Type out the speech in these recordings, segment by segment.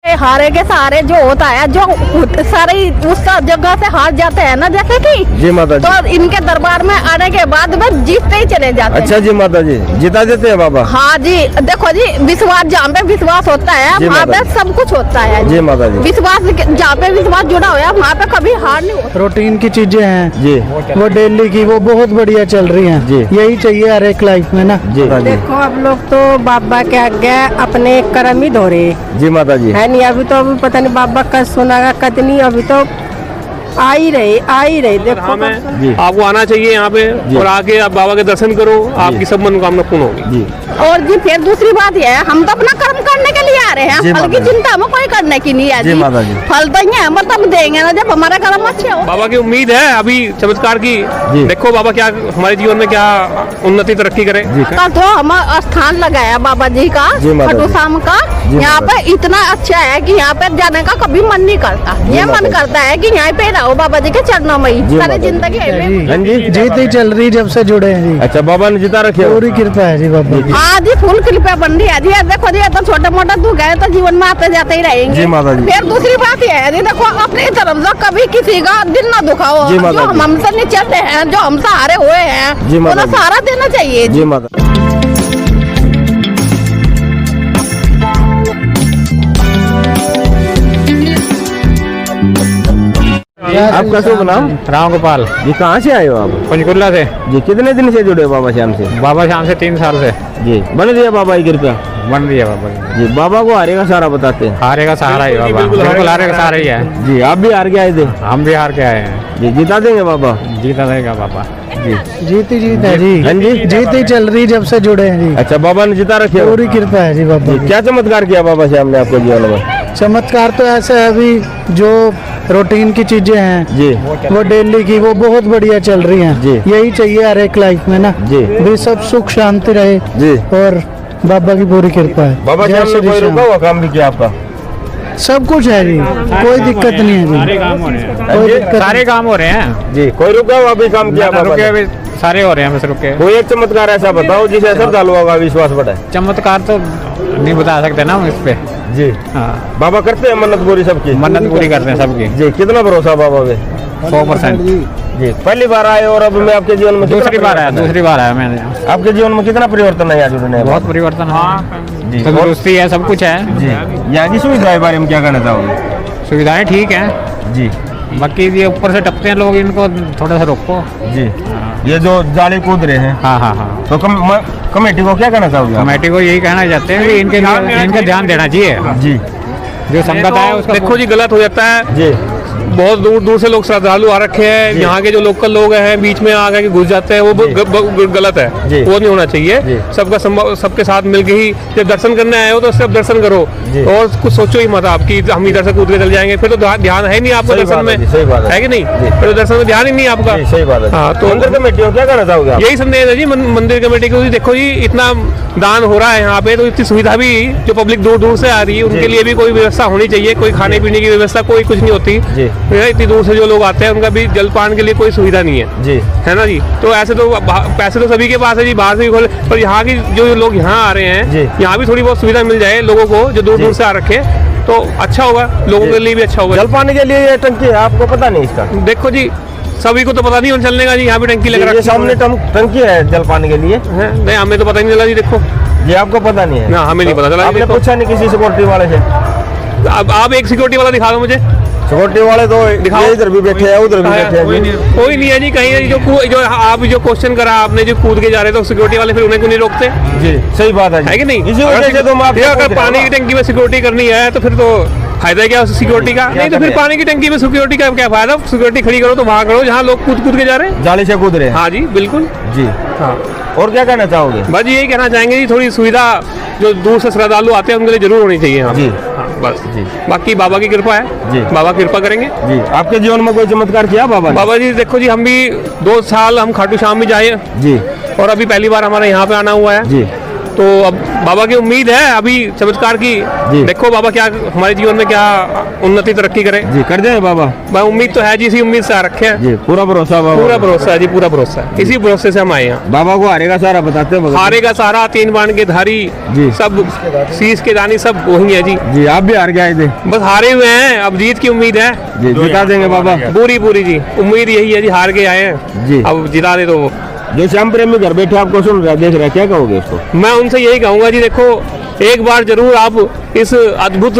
हारे के सहारे जो होता है, जो सारी उस जगह से हार जाते हैं ना, जैसे कि जी माता जी, तो इनके दरबार में आने के बाद में जीतते ही चले जाते हैं। अच्छा जी माता जी, जिता देते हैं बाबा। हाँ जी, देखो जी, विश्वास जहाँ पे विश्वास होता है वहाँ पे सब कुछ होता है जी माता जी। विश्वास जहाँ पे विश्वास जुड़ा हुआ है वहाँ पे कभी हार नहीं होती। प्रोटीन की चीजें हैं जी, वो डेली की, वो बहुत बढ़िया चल रही हैं जी। यही चाहिए हर एक लाइफ में ना। जी देखो अब लोग तो बाबा के आगे अपने कर्म ही धो रहे जी माता जी। है नहीं। अभी तो पता नहीं बाबा कद सुनागा कद नहीं, अभी तो आ ही रहे देखो। जी। आपको आना चाहिए यहाँ पे और आके आप बाबा के दर्शन करो, आपकी सब मनोकामना पूर्ण होगी। जी और जी फिर दूसरी बात यह है, हम तो अपना कर्म करने के लिए आ रहे हैं, जी फल की माता जी। चिंता हमें कोई करने की नहीं है जी माता जी। फल देंगे हम तब देंगे ना जब हमारा कर्म अच्छे हो। बाबा की उम्मीद है अभी चमत्कार की। जी। देखो बाबा क्या हमारे जीवन में क्या उन्नति तरक्की करे। जी का तो हम स्थान लगाया बाबा जी का, जी माता खाटू जी। श्याम का। जी यहाँ माता पे इतना अच्छा है कि यहाँ पे जाने का कभी मन नहीं करता। ये माता मन जी। करता है कि यहाँ पे रहो बाबा जी के चरणों में ही जी सारी माता जी। जिंदगी हाँ है। जी। जीत ही चल रही जब से जुड़े हैं जी। अच्छा, बाबा ने जिता रखे हो। पूरी कृपा है जी बाबा की। हाँ जी, फुल कृपया बन रही है जी। देखो जी, तो छोटे मोटे दुख है तो जीवन में आते जाते ही रहेंगे। जी माता जी। फिर दूसरी बात यह है जी, देखो अपनी तरफ से कभी किसी का दिल ना दुखाओ। जी माता जो जी। हमसे नीचे से हैं, जो हम सहारे हुए हैं, जी माता उन्हें जी। सहारा देना चाहिए जी। जी माता। आपका शुभ नाम? राम गोपाल, जी, कहाँ से आए हो आप? पंचकुला से। जी, कितने दिन से जुड़े हो बाबा श्याम से? बाबा शाम से 3 साल से जी, बन रही है बाबा की कृपया। बन रही है बाबा की। जी, बाबा को हारे का सारा बताते हैं। हारे का सहारा ही बाबा, बिल्कुल हारे का सहारा ही है। जी, आप भी हार के आए थे। हम भी हार के आए हैं। जी, जिता देंगे बाबा। जीता रहेगा बाबा। जी जीत ही जीत है जी। हाँ जी। जीत ही चल रही जब से जुड़े हैं जी। अच्छा, बाबा ने जिता रखे हो। पूरी कृपा है जी बाबा जी, की। क्या चमत्कार किया बाबा श्याम ने आपके जीवन में? चमत्कार तो ऐसा है अभी जो प्रोटीन की चीजें हैं जी वो डेली की, वो बहुत बढ़िया चल रही हैं। जी। यही चाहिए हर एक लाइफ में ना। जी। भी सब सुख शांति रहे जी। और बाबा की पूरी कृपा है। बाबा जय श्याम ने श्री कोई श्याम। रुका हुआ काम भी किया आपका? सब कुछ है जी, कोई दिक्कत नहीं है सारे जी। काम हो रहे हैं, कोई जी। दिक्कत सारे काम हो रहे हैं। जी, कोई रुका हुआ भी काम किया बाबा रुके ने? अभी सारे हो रहे हैं, बस रुके। कोई एक चमत्कार ऐसा बताओ जिसे श्रद्धालुओं का विश्वास बढ़े। चमत्कार तो नहीं बता सकते ना हम इस पे। जी, हाँ, बाबा करते हैं मन्नत पूरी सबकी। मन्नत पूरी करते हैं सबकी। जी, कितना भरोसा बाबा पे? 100%। जी, पहली बार आए और अब में आपके जीवन में कितना दूसरी बार आया, परिवर्तन है? दूसरी बार आया मैंने। आपके जीवन में कितना परिवर्तन है यहाँ जुड़ने के बाद? बहुत परिवर्तन है, जी। तंदुरुस्ती है, सब कुछ है। जी, यहाँ की सुविधा के बारे में क्या कहना चाहोगे? सुविधाएं ठीक हैं, जी बाकी ये ऊपर से टपते हैं लोग, इनको थोड़ा सा रोको। जी, ये जो जाले कूद रहे हैं हाँ हाँ हाँ। तो कमेटी को क्या कहना चाहोगे आप? कमेटी को यही कहना चाहते हैं कि इनका ध्यान देना चाहिए। जी जो संगत है उसका देखो जी, गलत हो जाता है। जी बहुत दूर दूर से लोग श्रद्धालु आ रखे हैं, यहाँ के जो लोकल लोग हैं बीच में आ के घुस जाते हैं, वो गलत है। जी। वो नहीं होना चाहिए। जी। सबका सबके साथ मिलके ही जब दर्शन करने आए हो तो सब दर्शन करो जी। और कुछ सोचो ही मत आपकी हम इधर से कूद के चल जाएंगे, फिर तो ध्यान है नहीं आपको सही दर्शन बात है में, जी, सही बात है। है कि नहीं? जी। फिर तो दर्शन में ध्यान ही नहीं आपका। जी, सही बात है। हाँ, तो मंदिर कमेटी को क्या कहना चाहोगे आप? यही संदेश है जी मंदिर कमेटी को। देखो जी, इतना दान हो रहा है यहाँ पे, तो इतनी सुविधा भी जो पब्लिक दूर दूर से आ रही है उनके जी। लिए भी कोई व्यवस्था होनी चाहिए। कोई खाने पीने की व्यवस्था कोई कुछ नहीं होती। जी। इतनी दूर से जो लोग आते हैं उनका भी जलपान के लिए कोई सुविधा नहीं है, जी है ना जी? तो ऐसे तो पैसे तो सभी के पास है जी, बाहर से भी खोले, पर यहाँ की जो लोग यहाँ आ रहे जी। हैं, यहाँ भी थोड़ी बहुत सुविधा मिल जाए लोगों को जो दूर जी। दूर से आ रखे, तो अच्छा होगा, लोगों जी। के लिए भी अच्छा होगा। जल पाने के लिए ये टंकी है, आपको पता नहीं इसका? देखो जी, सभी को तो पता नहीं चलने का जी, यहाँ भी टंकी लग ये रखी सामने टंकी है जल पाने के लिए है। नहीं, हमें तो पता ही नहीं चला जी। देखो जी, आपको पता नहीं है? ना, हमें नहीं पता चला जी, आपने देखो। पूछा नहीं किसी सिक्योरिटी वाले से? अब आप एक सिक्योरिटी वाला दिखा दो मुझे। सिक्योरिटी वाले तो दिखाओ। ये इधर भी बैठे हैं, उधर भी बैठे हैं। कोई नहीं है जी। कहीं जो आप जो क्वेश्चन करा आपने, जो कूद के जा रहे तो सिक्योरिटी वाले फिर उन्हें क्यों नहीं रोकते? जी, सही बात है जी। है कि नहीं? इसी वजह से तो मैं आपसे अगर पूछ रहा पानी हूँ। की टंकी में सिक्योरिटी करनी है तो फिर तो फायदा क्या सिक्योरिटी का? नहीं तो फिर करें? पानी की टंकी में सिक्योरिटी का क्या फायदा? सिक्योरिटी खड़ी करो तो वहाँ करो जहाँ लोग कूद के जा रहे हैं। जाली से कूद रहे हैं। हाँ जी, बिल्कुल। जी, हाँ, और क्या कहना चाहोगे? बस यही कहना चाहेंगे जी, थोड़ी सुविधा जो दूर से श्रद्धालु आते हैं उनके लिए जरूर होनी चाहिए यहाँ। जी। हाँ, बस जी। बाकी बाबा की कृपा है जी। बाबा कृपा करेंगे जी, आपके जीवन में कोई चमत्कार किया बाबा ने? बाबा जी। देखो जी, हम भी 2 साल हम खाटू श्याम भी जाए जी और अभी पहली बार हमारा यहाँ पे आना हुआ है। जी तो अब बाबा की उम्मीद है अभी चमत्कार की। जी। देखो बाबा क्या हमारे जीवन में क्या उन्नति तरक्की करे। जी कर जाए बाबा। मैं उम्मीद तो है जी, इसी उम्मीद से आ रखे हैं। जी पूरा भरोसा बाबा। पूरा भरोसा है जी, पूरा भरोसा है, इसी भरोसे से हम आए हैं। बाबा को हारेगा सारा बताते हैं। हारे का सारा, 3 बाण के धारी जी। सब, शीश के दानी सब वही है जी। जी आप भी हार के आए थे। बस हारे हुए हैं, अब जीत की उम्मीद है। जी जिता देंगे बाबा। पूरी पूरी जी उम्मीद यही है जी, हार के आए हैं जी। अब जिता दे तो। जो श्याम प्रेमी घर बैठे आपको सुन रहा है, देख रहा है, क्या कहोगे इसको? मैं उनसे यही कहूंगा जी, देखो एक बार जरूर आप इस अद्भुत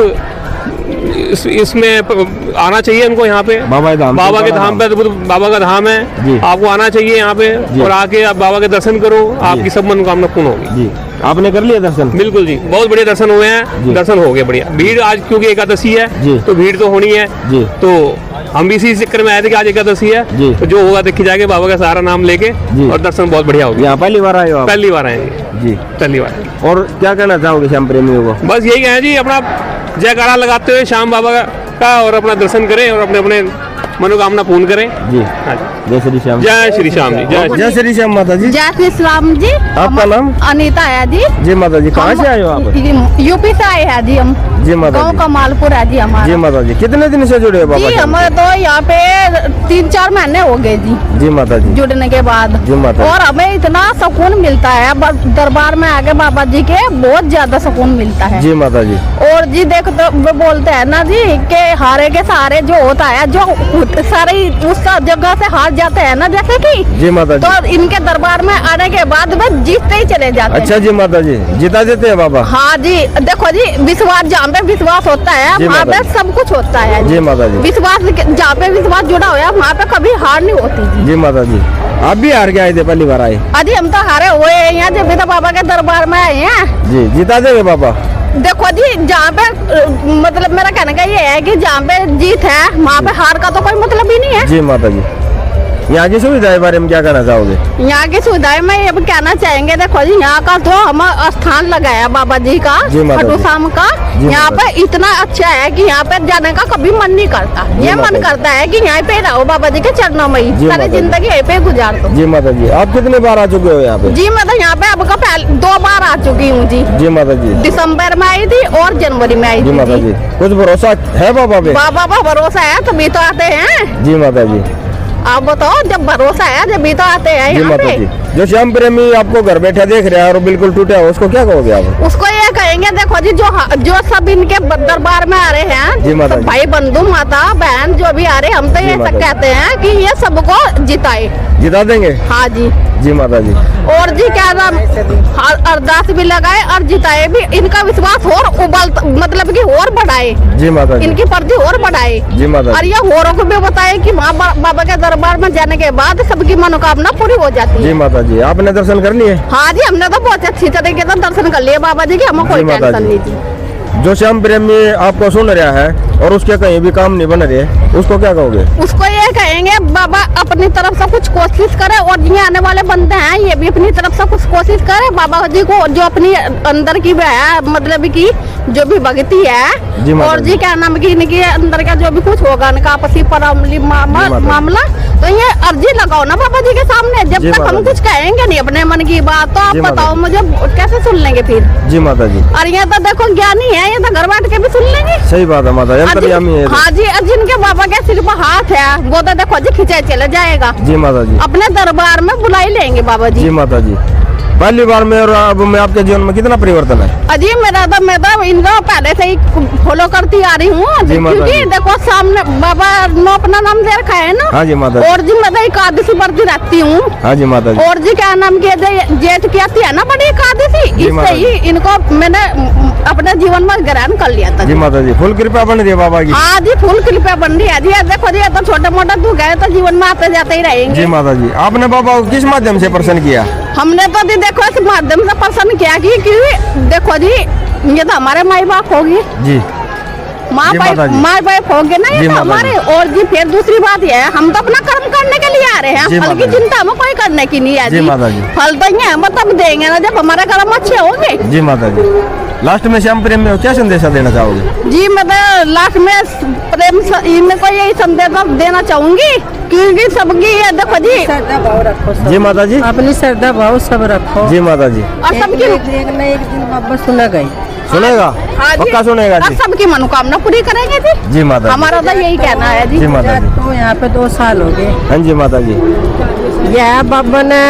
इसमें आना चाहिए उनको यहाँ पे। बाबा धाम, बाबा के धाम पे, अद्भुत बाबा का धाम जी। है, आपको आना चाहिए यहाँ पे और आके आप बाबा के दर्शन करो, आपकी सब मनोकामना पूर्ण होगी। जी आपने कर लिया दर्शन? बिल्कुल जी, बहुत बढ़िया दर्शन हुए जी। हैं, दर्शन हो गए बढ़िया। भीड़ आज क्योंकि एकादशी है जी। तो भीड़ तो होनी है जी। तो हम भी इसी चक्कर में आए थे कि आज एकादशी है जी। तो जो होगा देखी जाएगा, बाबा का सारा नाम लेके जी। और दर्शन बहुत बढ़िया होगा। यहाँ पहली बार आए हो आप? पहली बार आएंगे जी पहली बार। और क्या कहना चाहोगे श्याम प्रेमियों को? बस यही कहें जी, अपना जयकारा लगाते हुए श्याम बाबा का और अपना दर्शन करें और अपने अपने मनोकामना पूर्ण करें। जी हाँ जी। जय श्री श्याम। जय श्री श्याम जी। जय श्री श्याम माता जी। जय श्री राम जी। आपका नाम? अनीता है जी। जी माता जी, कहाँ से आए हो आप? यूपी से आए हैं जी हम। जी माता गाँव जी। कमालपुर है जी हमारा। जी माता जी, कितने दिन से जुड़े हो बाबा? जी हमें तो यहाँ पे 3-4 महीने हो गए जी जी माता जी। जुड़ने के बाद। जी माता जी। और हमें इतना सुकून मिलता है दरबार में आके बाबा जी के, बहुत ज्यादा सुकून मिलता है। जी माता जी। और जी देखो तो वो बोलते हैं ना जी के हारे के सहारे जो होता है, जो सारी उस जगह से हार जाते हैं ना, जैसे कि जी माता जी। तो इनके दरबार में आने के बाद वो जीतते ही चले जाते हैं। अच्छा जी माता जी, जिता देते हैं बाबा? हाँ जी, देखो जी विश्वास, जहाँ पे विश्वास होता है जी वहाँ पे माता जी। सब कुछ होता है जी माता जी। विश्वास, जहाँ पे विश्वास जुड़ा हुआ है वहाँ पे कभी हार नहीं होती जी। जी माता जी, आप भी हार के आए थे, पहली बार आए? अजी हम तो हारे हुए हैं यहाँ, जब भी तो बाबा के दरबार में आए हैं। जी जिता देंगे बाबा? देखो जी जहाँ पे मतलब मेरा कहने का ये है कि जहाँ पे जीत है वहाँ पे हार का तो कोई मतलब ही नहीं है। जी माता जी। यहाँ की सुविधा के बारे में क्या कहना चाहोगे? यहाँ की सुविधाएं में ये भी कहना चाहेंगे, देखो जी यहाँ का तो हम स्थान लगाया बाबा जी का, जी माता खाटू जी। श्याम का। जी यहाँ माता पे इतना अच्छा है कि यहाँ पे जाने का कभी मन नहीं करता। ये माता मन जी। करता है कि यहाँ पे रहो बाबा जी के चरणों में ही, जी सारी माता जी। जिंदगी यहीं पे गुजार दो। जी माता जी, आप कितने बार आ चुके हो यहाँ पे? जी मैं तो यहाँ पे अब का 2 बार आ चुकी हूँ जी। जी माता जी। दिसंबर में आई थी और जनवरी में आई जी थी माता जी, कुछ भरोसा है बाबा पे? बाबा पर भरोसा है तभी तो आते हैं। जी माता जी। आप बताओ, जब भरोसा है जब भी तो आते हैं जी यहाँ माता पे। जी, जो श्याम प्रेमी आपको घर बैठा देख रहा है और बिल्कुल टूटा है, उसको क्या कहोगे आप? उसको ये कहेंगे, देखो जी जो सब इनके दरबार में आ रहे हैं, जी माता सब जी। भाई बंधु माता बहन जो भी आ रहे हैं, हम तो जी ये माता सब जी। कहते हैं कि ये सबको जिताए। जिता देंगे? हाँ जी। जी माता जी। और जी क्या नाम, अरदास भी लगाए और जिताए भी, इनका विश्वास और उबल मतलब कि और बढ़ाए, जी माता जी। इनकी प्रति और बढ़ाए। जी माता और जी। ये होरों को भी बताए कि वहाँ बाबा के दरबार में जाने के बाद सबकी मनोकामना पूरी हो जाती जी है। माता जी, आपने दर्शन कर लिए? हाँ जी, हमने तो बहुत अच्छी तरीके से दर्शन कर लिए बाबा जी के, हमें कोई जी माता टेंशन जी। नहीं थी। जो श्याम प्रेमी आपको सुन रहा है और उसके कहीं भी काम नहीं बन रहे, उसको क्या कहोगे? उसको ये कहेंगे बाबा अपनी तरफ से कुछ कोशिश करे, और ये आने वाले बंदे हैं ये भी अपनी तरफ से कुछ कोशिश करे, बाबा जी को जो अपनी अंदर की है मतलब की जो भी भक्ति जी है, माता और जी। जी क्या नाम की इनके अंदर का जो भी कुछ होगा इनका आपसी मामला, तो ये अर्जी लगाओ ना बाबा जी के सामने। जब जी तक माता हम जी। कुछ कहेंगे नहीं अपने मन की बात, तो आप जी माता बताओ जी। मुझे कैसे सुन लेंगे फिर? जी माता जी। और ये तो देखो ज्ञानी है, ये तो घर बैठ के भी सुन लेंगे। सही बात है माता, अंतर्यामी है। हाँ जी, जिनके बाबा के सिर पर हाथ है वो तो देखो जी खिंचाई चले जाएगा, जी माता जी। अपने दरबार में बुला ही लेंगे बाबा जी जी। माता जी, पहली बार में और अब में आपके जीवन में कितना परिवर्तन है? अजी मैं तो इनको पहले से ही फॉलो करती आ रही हूँ, जी माता क्योंकि जी। देखो सामने बाबा ने अपना नाम दे रखा है ना। हाँ जी माता जी। और जी मैं तो एकादशी व्रती रहती हूँ। हाँ जी माता जी। और जी क्या नाम के जेठ की आती है ना बड़ी एकादशी, जी माता इससे ही इनको मैंने अपने जीवन में ग्रहण कर लिया था। जी माता जी, फुल कृपा बन रही है बाबा की। हाँ जी, फुल कृपा बन रही है जी। देखो जी तो छोटे मोटे दुख है तो जीवन में आते जाते ही जी रहेंगे। माता जी, आपने बाबा को किस माध्यम से प्रसन्न किया? हमने तो जी देखो इस माध्यम से पसंद किया कि देखो जी ये तो हमारे माई बाप होगी, जी माँ जी माता जी। माँ बाप हो गए ना जी ये तो माता जी। हमारे। और जी फिर दूसरी बात ये है, हम तो अपना कर्म करने के लिए आ रहे हैं, जी फल माता की जी। चिंता हमें कोई करने की नहीं है जी माता जी। फल तो ये हम तब देंगे ना जब हमारे कर्म अच्छे होंगे। जी माता जी। लास्ट में श्याम प्रेम में क्या संदेशा देना चाहोगे? जी मैं तो लास्ट में में को यही संदेश देना चाहूंगी, क्योंकि सबकी ये देखो जी, श्रद्धा भाव रखो सब। जी माता जी। अपनी श्रद्धा भाव सब रखो। जी माता जी। और एक सबकी न एक दिन बाबा सुना गई। सुनेगा? हाँ जी, पक्का सुनेगा और जी। सबकी मनोकामना पूरी करेंगे जी। जी माता जी। हमारा तो यही कहना है जी। जी माता जी। तो यहाँ पे 2 साल हो गए। हाँ जी माता जी। यह बाबा ने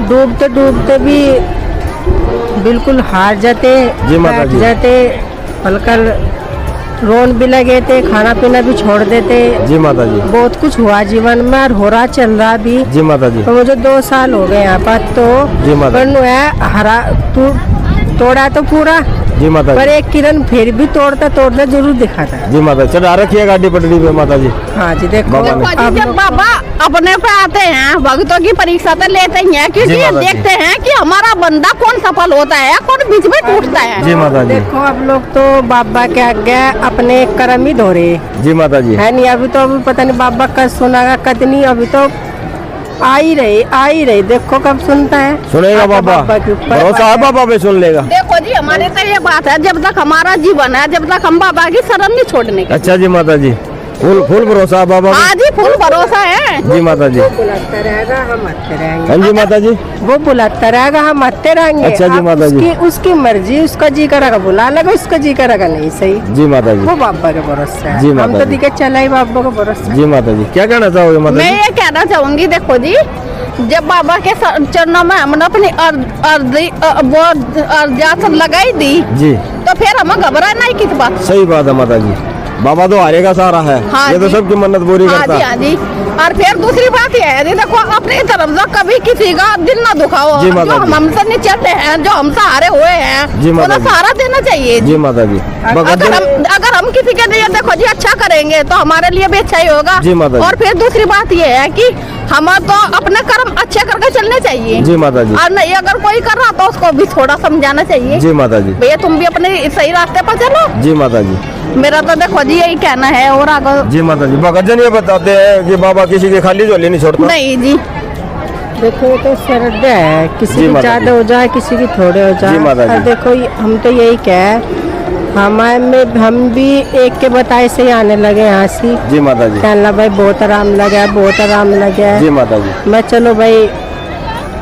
डूबते डूबते भी बिल्कुल हार जाते, जी माता बैठ जी। जाते, पलकर रोन भी लगे थे, खाना पीना भी छोड़ देते। जी माता जी। बहुत कुछ हुआ जीवन में और हो रहा चल रहा भी। जी माता जी। तो मुझे 2 साल हो गए यहाँ पर। तो जी माता जी। पर है हरा तोड़ा तो पूरा, जी माता पर जी। एक किरण फिर भी तोड़ता तोड़ता जरूर दिखाता। जी माता चढ़ा रखी है गाड़ी पटरी पे माता जी। हाँ जी देखो बाबा ने। देखो जी, अब जब बाबा अपने पे आते हैं भक्तों की परीक्षा तो लेते ही हैं, क्योंकि जी ये माता जी। देखते हैं कि हमारा बंदा कौन सफल होता है, कौन बीच में टूटता है। जी माता जी। देखो अब लोग तो बाबा के आगे अपने कर्म ही धो रहे जी माता जी। है नहीं। अभी तो अभी पता नहीं बाबा कब सुनागा कद नहीं। अभी तो आ ही रही देखो कब सुनता है। सुनेगा आपका बाबा, के ऊपर भरोसा है बाबा पे सुन लेगा। देखो जी हमारे तो ये बात है, जब तक हमारा जीवन है जब तक हम बाबा की शरण नहीं छोड़ने की। अच्छा जी माता जी। फुल फुल भरोसा है बाबा पे। हाँ जी फुल भरोसा है। जी माता जी। बुलाता रहेगा हम आते रहेंगे। हाँ जी माता जी। वो बुलाता रहेगा हम आते रहेंगे। अच्छा जी अब माता जी। उसकी मर्जी, उसका जी करेगा बुला लेगा, उसका जी करेगा नहीं सही। जी माता जी। वो बाबा के भरोसा है। जी हम माता तो जी। दिखे चला ही बाबा का भरोसा। जी माता जी। क्या कहना चाहोगे माता मैं जी? ये कहना चाहूंगी, देखो जी जब बाबा के चरणों में हमने अपनी अर्जात लगाई दी, जी तो फिर हमें घबराना ही किस बात। सही बात है माता जी। बाबा तो हारेगा सारा है। हाँ ये तो जी। सबकी मन्नत पूरी हाँ करता जी है। हाँ जी। और फिर दूसरी बात यह है जी, देखो अपनी तरफ से कभी किसी का दिल ना दुखाओ। जी जो माता जी। हमसे नहीं चलते हैं, जो हमसे हारे हुए हैं, जी माता उन्हें जी। सहारा देना चाहिए जी माता जी। अगर हम किसी के लिए देखो जी अच्छा करेंगे तो हमारे लिए भी अच्छा ही होगा। जी माता जी। और फिर दूसरी बात ये है कि हमें तो अपने कर्म अच्छे करके चलने चाहिए। जी माता जी। और नहीं अगर कोई कर रहा तो उसको भी थोड़ा समझाना चाहिए, जी माता जी। भैया तुम भी अपने सही रास्ते पर चलो। जी माता जी। मेरा तो देखो जी यही कहना है। और आगे जी माता जी। भगत जन ये बताते हैं कि बाबा किसी की खाली झोली नहीं छोड़ता। नहीं जी। देखो ये तो श्रद्धा है, किसी जी की माता ज्यादा जी। हो जाए किसी की थोड़े हो जाए। जी माता जी। और देखो हम तो यही कह हमारे में हम भी एक के बताए से ही आने लगे यहाँ से। जी माता जी। कहना भाई बहुत आराम लगा, बहुत आराम लगा। जी माता जी। मैं चलो भाई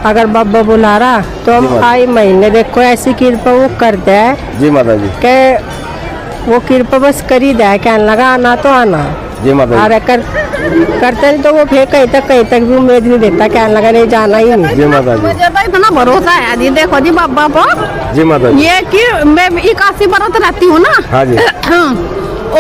अगर बाबा बुला रहा तो जी हम माता। आई महीने देखो ऐसी कृपा वो कर दे जी माता जी। के वो कृपा बस कर ही दे। कहने लगा आना तो आना। जी माता और जी। करते नहीं तो वो फिर कहीं तक भी उम्मीद नहीं देता। कहने लगा नहीं जाना ही नहीं। जी माता जी। मुझे तो इतना भरोसा है जी, देखो जी बाबा को जी माता जी। ये कि मैं 81 बरस रहती हूँ ना। हाँ जी।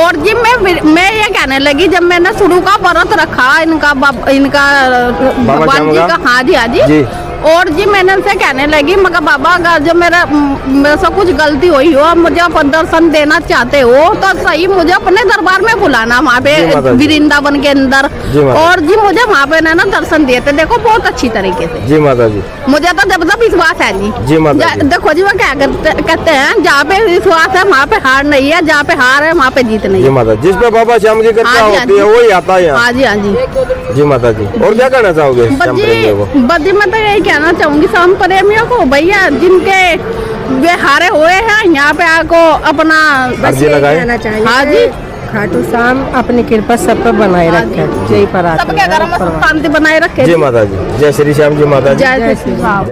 और जी मैं ये कहने लगी जब मैंने शुरू का व्रत रखा इनका भगवान जी श्याम का। हाँ जी हाँ जी। जी। और जी मैंने उनसे कहने लगी मगर बाबा अगर जो मेरे से कुछ गलती हुई हो, मुझे अपन दर्शन देना चाहते हो तो सही मुझे अपने दरबार में बुलाना वहाँ पे जी माता जी। वृंदावन के अंदर। जी माता। और जी मुझे वहाँ पे ना दर्शन दिए थे, देखो बहुत अच्छी तरीके से। जी माता जी। मुझे तो जब तक विश्वास है जी। जी माता जी। देखो जी वो क्या कहते हैं, जहाँ पे विश्वास है वहाँ पे हार नहीं है, जहाँ पे हार है वहाँ पे जीत नहीं जी है। माता। जिस पे बाबा श्याम की कृपा हाँ जी, हाँ होती है जी। वही आता है यहाँ। हाँ जी हाँ जी। जी माता जी। और क्या कहना चाहोगे श्याम प्रेमियों को? बदी मैं तो यही कहना चाहूंगी श्याम प्रेमियों को, भैया जिनके वे हारे हुए हैं यहाँ पे आको अपना अर्जी लगाए। कहना चाहिए हाँ जी। खाटू श्याम अपनी कृपा सब पे बनाए हाँ रखे। जी। यही पर सबके घर में सुख शांति बनाए रखे। जी माता जी। जय श्री श्याम जी माता जी। जय श्री राम।